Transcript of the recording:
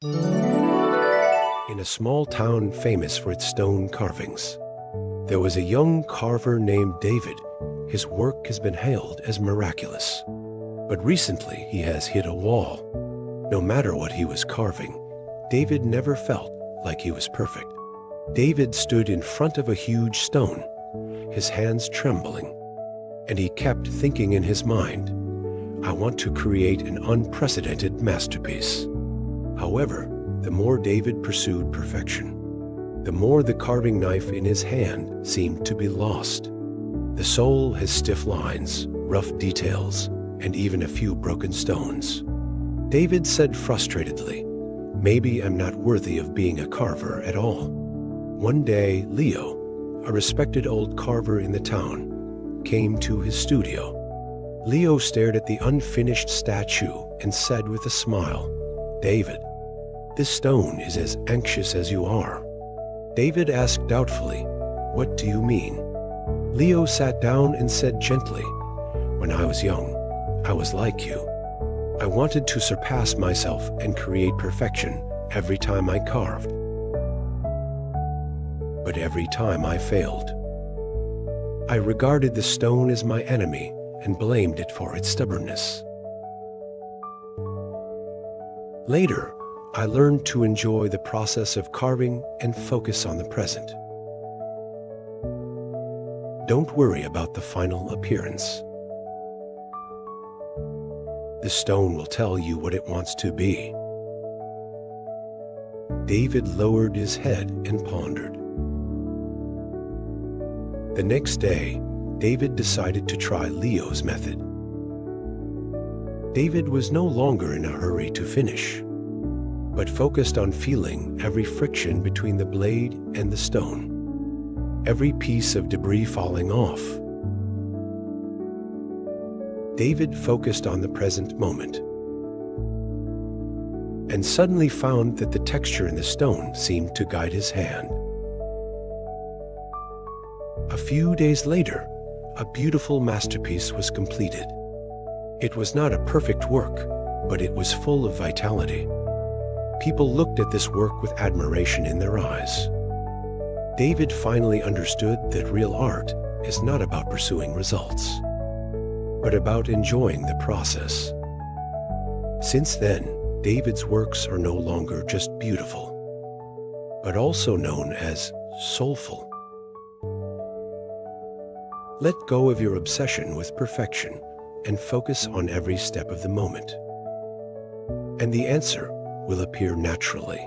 In a small town famous for its stone carvings, there was a young carver named David. His work has been hailed as miraculous. But recently he has hit a wall. No matter what he was carving, David never felt like he was perfect. David stood in front of a huge stone, his hands trembling, and he kept thinking in his mind, "I want to create an unprecedented masterpiece." However, the more David pursued perfection, the more the carving knife in his hand seemed to be lost. The soul has stiff lines, rough details, and even a few broken stones. David said frustratedly, "Maybe I'm not worthy of being a carver at all." One day, Leo, a respected old carver in the town, came to his studio. Leo stared at the unfinished statue and said with a smile, "David, this stone is as anxious as you are." David asked doubtfully, "What do you mean?" Leo sat down and said gently, "When I was young, I was like you. I wanted to surpass myself and create perfection every time I carved. But every time I failed. I regarded the stone as my enemy and blamed it for its stubbornness. Later, I learned to enjoy the process of carving and focus on the present. Don't worry about the final appearance. The stone will tell you what it wants to be." David lowered his head and pondered. The next day, David decided to try Leo's method. David was no longer in a hurry to finish, but focused on feeling every friction between the blade and the stone, every piece of debris falling off. David focused on the present moment, and suddenly found that the texture in the stone seemed to guide his hand. A few days later, a beautiful masterpiece was completed. It was not a perfect work, but it was full of vitality. People looked at this work with admiration in their eyes. David finally understood that real art is not about pursuing results, but about enjoying the process. Since then, David's works are no longer just beautiful, but also known as soulful. Let go of your obsession with perfection and focus on every step of the moment, and the answer will appear naturally.